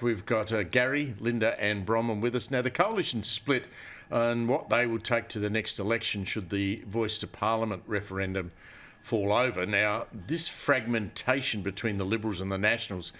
We've got Gary, Linda and Bronwyn with us. Now, the coalition split on what they would take to the next election should the Voice to Parliament referendum fall over. Now, this fragmentation between the Liberals and the Nationals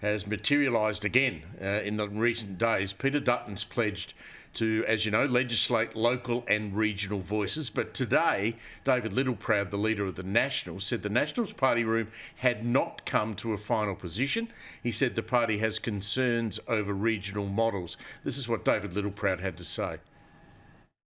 has materialised again in the recent days. Peter Dutton's pledged to, as you know, legislate local and regional voices. But today, David Littleproud, the leader of the Nationals, said the Nationals party room had not come to a final position. He said the party has concerns over regional models. This is what David Littleproud had to say.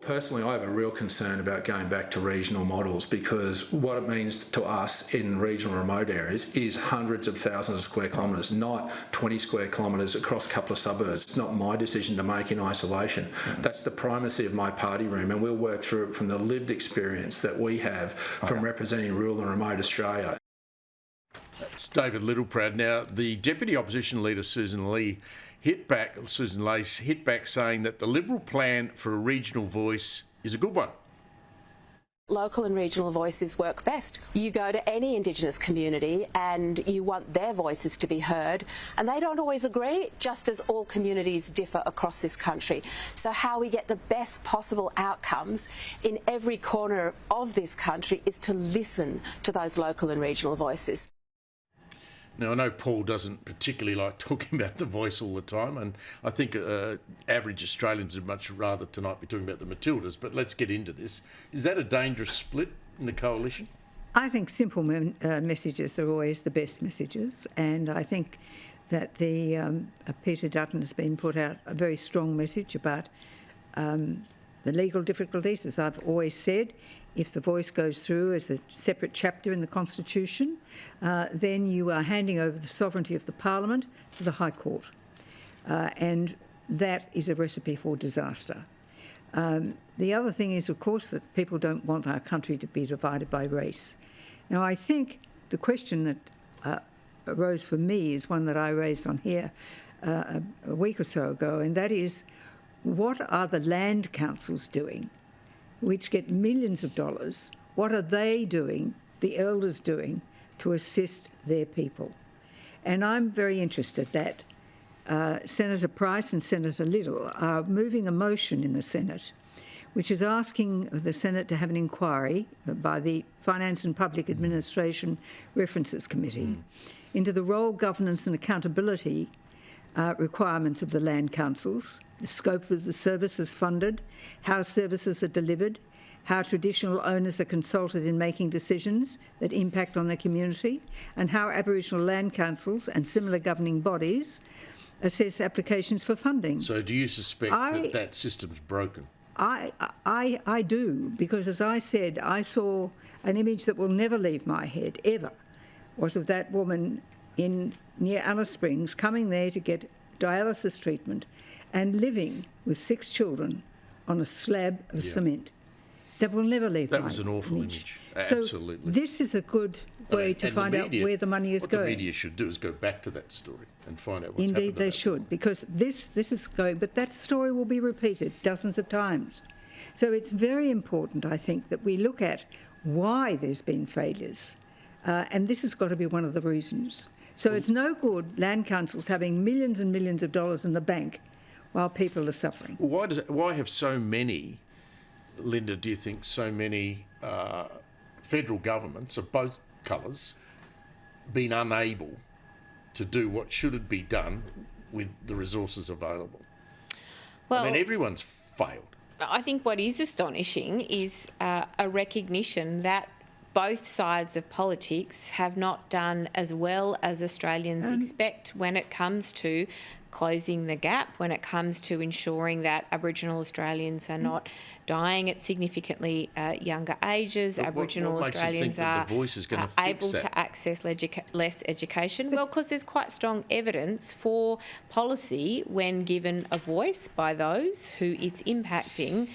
Personally, I have a real concern about going back to regional models, because what it means to us in regional remote areas is hundreds of thousands of square kilometres, not 20 square kilometres across a couple of suburbs. It's not my decision to make in isolation. That's the primacy of my party room, and we'll work through it from the lived experience that we have from representing rural and remote Australia. It's David Littleproud. Now, the Deputy Opposition Leader, Susan Lay's hit back saying that the Liberal plan for a regional voice is a good one. Local and regional voices work best. You go to any Indigenous community and you want their voices to be heard, and they don't always agree, just as all communities differ across this country. So how we get the best possible outcomes in every corner of this country is to listen to those local and regional voices. Now, I know Paul doesn't particularly like talking about the voice all the time, and I think average Australians would much rather tonight be talking about the Matildas, but let's get into this. Is that a dangerous split in the coalition? I think simple messages are always the best messages, and I think that Peter Dutton has been put out a very strong message about the legal difficulties. As I've always said, if the voice goes through as a separate chapter in the Constitution, then you are handing over the sovereignty of the Parliament to the High Court. And that is a recipe for disaster. The other thing is, of course, that people don't want our country to be divided by race. Now, I think the question that arose for me is one that I raised on here a week or so ago, and that is, what are the land councils doing, which get millions of dollars? What are they doing, the elders doing, to assist their people? And I'm very interested that Senator Price and Senator Little are moving a motion in the Senate which is asking the Senate to have an inquiry by the Finance and Public Administration References Committee into the role, governance and accountability requirements of the land councils, the scope of the services funded, how services are delivered, how traditional owners are consulted in making decisions that impact on their community, and how Aboriginal land councils and similar governing bodies assess applications for funding. So do you suspect that system's broken? I do, because as I said, I saw an image that will never leave my head, ever, was of that woman near Alice Springs coming there to get dialysis treatment and living with 6 children on a slab of cement. That will never leave my head. That was an awful image. So absolutely. This is a good way to find out where the money is going. What the media should do is go back to that story and find out what's happened. Indeed, they should, because this is going, but that story will be repeated dozens of times. So it's very important, I think, that we look at why there's been failures, and this has got to be one of the reasons. So it's no good land councils having millions and millions of dollars in the bank while people are suffering. Well, why have so many, Linda, do you think so many federal governments of both colours been unable to do what should be done with the resources available? Well, I mean, everyone's failed. I think what is astonishing is a recognition that both sides of politics have not done as well as Australians expect when it comes to closing the gap, when it comes to ensuring that Aboriginal Australians are not dying at significantly younger ages. But Aboriginal what Australians are able to access less education. Well, because there's quite strong evidence for policy when given a voice by those who it's impacting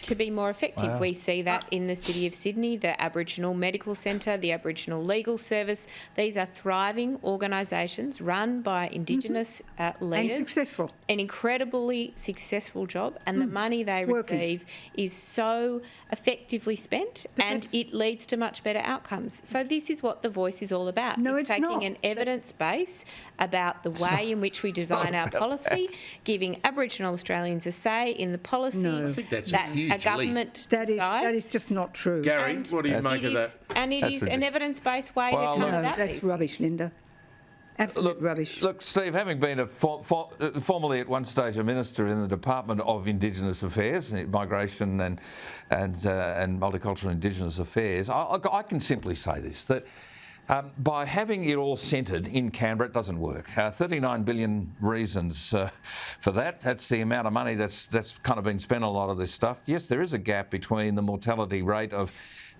to be more effective. Wow. We see that in the City of Sydney, the Aboriginal Medical Centre, the Aboriginal Legal Service. These are thriving organisations run by Indigenous leaders. And successful. An incredibly successful job, and the money they receive is so effectively spent, and it leads to much better outcomes. So this is what The Voice is all about. No, it's it's taking not. an evidence base about the way in which we design our policy, giving Aboriginal Australians a say in the policy. No. I think that's a that huge a government That decides. is just not true. Gary, And what do you it make of that? is- And it is an evidence-based way Well, to come No, about that's these rubbish, things. Linda. Absolute rubbish. Look, Steve, having been formerly at one stage a minister in the Department of Indigenous Affairs, Migration and Multicultural Indigenous Affairs, I can simply say this, that by having it all centred in Canberra, it doesn't work. 39 billion reasons for that. That's the amount of money that's kind of been spent on a lot of this stuff. Yes, there is a gap between the mortality rate of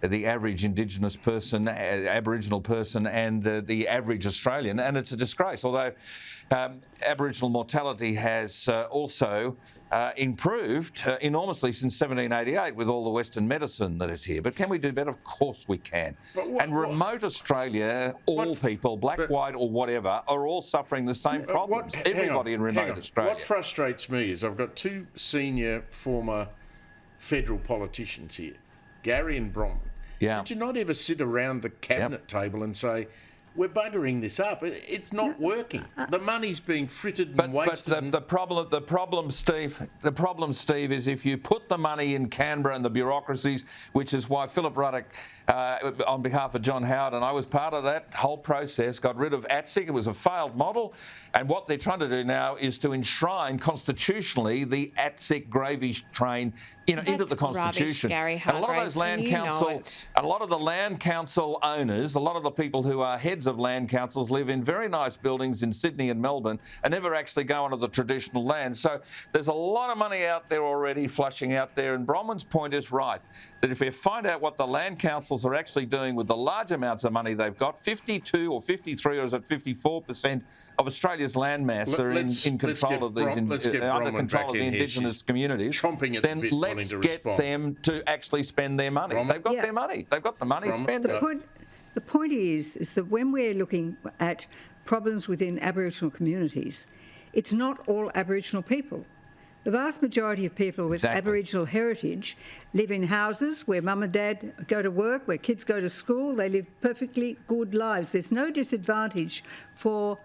the average Indigenous person, Aboriginal person, and the average Australian, and it's a disgrace. Although Aboriginal mortality has also improved enormously since 1788 with all the Western medicine that is here. But can we do better? Of course we can. And remote Australia, all people, black, white or whatever, are all suffering the same problems. Everybody in remote Australia. What frustrates me is I've got two senior former federal politicians here, Gary and Bronwyn. Yeah. Did you not ever sit around the cabinet table and say, we're buggering this up. It's not working. The money's being frittered and wasted. But the problem, Steve, is if you put the money in Canberra and the bureaucracies, which is why Philip Ruddock, on behalf of John Howard, and I was part of that whole process, got rid of ATSIC. It was a failed model. And what they're trying to do now is to enshrine constitutionally the ATSIC gravy train into the Constitution. Rubbish, Gary and a lot of Hargraves, those land and you know council, it. a lot of the land council owners, a lot of the people who are heads of land councils live in very nice buildings in Sydney and Melbourne and never actually go onto the traditional land. So there's a lot of money out there already flushing out there. And Bronwyn's point is right, that if we find out what the land councils are actually doing with the large amounts of money they've got, 52 or 53 or is it 54% of Australia's land mass are in control of these, under control of the Indigenous communities, then let's get them to actually spend their money. They've got their money. They've got the money, spend it. The point is that when we're looking at problems within Aboriginal communities, it's not all Aboriginal people. The vast majority of people with Aboriginal heritage live in houses where mum and dad go to work, where kids go to school. They live perfectly good lives. There's no disadvantage for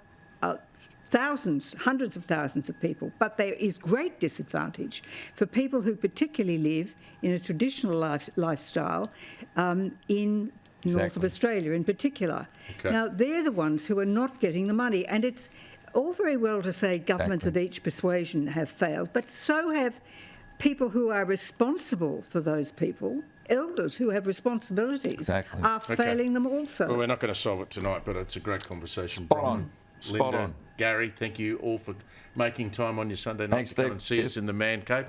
thousands, hundreds of thousands of people, but there is great disadvantage for people who particularly live in a traditional lifestyle in north of Australia in particular. Now, they're the ones who are not getting the money, and it's all very well to say governments of each persuasion have failed, but so have people who are responsible for those people. Elders who have responsibilities are failing them also. Well, we're not going to solve it tonight, but it's a great conversation. Spot on. Gary, thank you all for making time on your Sunday night to come and see us in the Man Cave.